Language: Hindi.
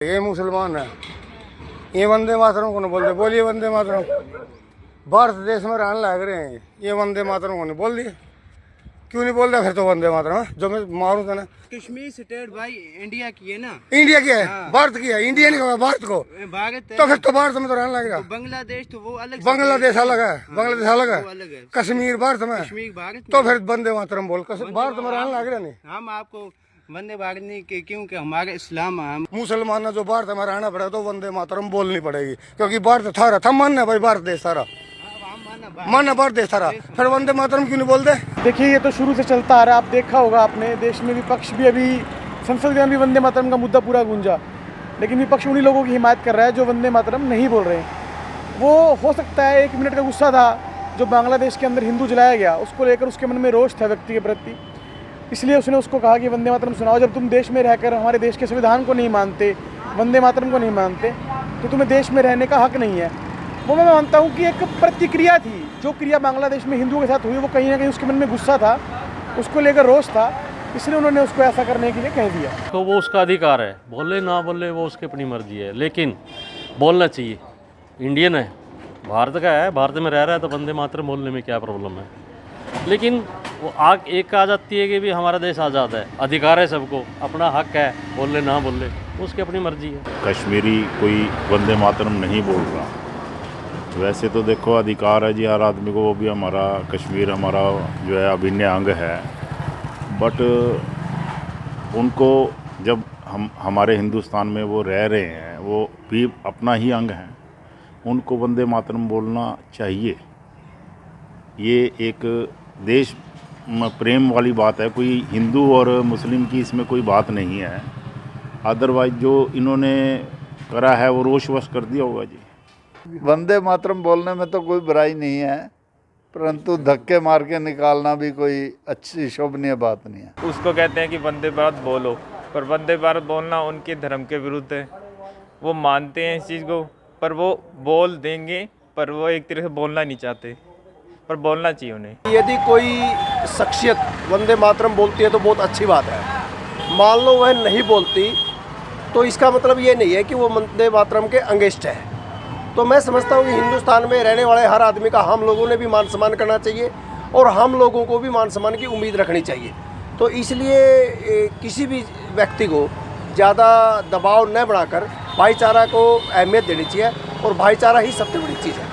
ये मुसलमान है, ये वंदे मातरम को नहीं बोलते, बोलिए वंदे मातरम। भारत देश में रहने लग रहे हैं, ये वंदे मातरम को नहीं बोल दिए, क्यों नहीं बोल रहा फिर तो वंदे मातरम जो मैं मारूं था ना। कश्मीर स्टेट भाई इंडिया की है ना, इंडिया की है, भारत की है, इंडिया नहीं भारत को, भारत है तो फिर तो भारत में तो रहने लगेगा। बांग्लादेश तो वो अलग, बांग्लादेश अलग है, बांग्लादेश अलग अलग है, है। कश्मीर भारत में, कश्मीर भारत तो में। फिर वंदे मातरम बोल, भारत में रहने लग रहा नहीं। हम आपको वंदे भारत नहीं के, क्योंकि हमारे इस्लाम हम मुसलमान जो भारत में रहना पड़ेगा तो वंदे मातरम बोलनी पड़ेगी, क्योंकि भारत था मानना भाई, भारत देश सारा मानना, भारत देश सारा, फिर वंदे मातरम क्यों नहीं बोलते। देखिए ये तो शुरू से चलता आ रहा है, आप देखा होगा आपने, देश में विपक्ष भी अभी संसद में भी वंदे मातरम का मुद्दा पूरा गूंजा, लेकिन विपक्ष उन्हीं लोगों की हिमायत कर रहा है जो वंदे मातरम नहीं बोल रहे हैं। वो हो सकता है 1 मिनट का गुस्सा था जो बांग्लादेश के अंदर हिंदू जलाया गया, उसको लेकर उसके मन में रोष था व्यक्ति के प्रति, इसलिए उसने उसको कहा कि वंदे मातरम सुनाओ। जब तुम देश में रहकर हमारे देश के संविधान को नहीं मानते, वंदे मातरम को नहीं मानते, तो तुम्हें देश में रहने का हक नहीं है। वो मैं मानता हूँ कि एक प्रतिक्रिया थी, जो क्रिया बांग्लादेश में हिंदुओं के साथ हुई वो कहीं ना कहीं उसके मन में गुस्सा था, उसको लेकर रोष था, इसलिए उन्होंने उसको ऐसा करने के लिए कह दिया। तो वो उसका अधिकार है, बोले ना बोले वो उसकी अपनी मर्जी है, लेकिन बोलना चाहिए। इंडियन है, भारत का है, भारत में रह रहा है, तो वंदे मातरम बोलने में क्या प्रॉब्लम है। लेकिन वो आग एक आ जाती है कि भी हमारा देश आज़ाद है, अधिकार है सबको, अपना हक है, बोले ना बोले उसकी अपनी मर्जी है। कश्मीरी कोई वंदे मातरम नहीं बोल रहा, वैसे तो देखो अधिकार है जी हर आदमी को, वो भी हमारा कश्मीर हमारा जो है अभिन्न अंग है, बट उनको जब हम हमारे हिंदुस्तान में वो रह रहे हैं, वो भी अपना ही अंग है, उनको वंदे मातरम बोलना चाहिए। ये एक देश प्रेम वाली बात है, कोई हिंदू और मुस्लिम की इसमें कोई बात नहीं है। अदरवाइज जो इन्होंने करा है वो रोषवश कर दिया होगा जी। वंदे मातरम बोलने में तो कोई बुराई नहीं है, परंतु धक्के मार के निकालना भी कोई अच्छी शोभनीय बात नहीं है। उसको कहते हैं कि वंदे भारत बोलो, पर वंदे भारत बोलना उनके धर्म के विरुद्ध है। वो मानते हैं इस चीज़ को, पर वो बोल देंगे, पर वो एक तरह से बोलना नहीं चाहते, पर बोलना चाहिए उन्हें। यदि कोई शख्सियत वंदे मातरम बोलती है तो बहुत अच्छी बात है। मान लो वह नहीं बोलती तो इसका मतलब ये नहीं है कि वो वंदे मातरम के अगेंस्ट है। तो मैं समझता हूँ कि हिंदुस्तान में रहने वाले हर आदमी का हम लोगों ने भी मान सम्मान करना चाहिए और हम लोगों को भी मान सम्मान की उम्मीद रखनी चाहिए। तो इसलिए किसी भी व्यक्ति को ज़्यादा दबाव न बनाकर भाईचारा को अहमियत देनी चाहिए, और भाईचारा ही सबसे बड़ी चीज़ है।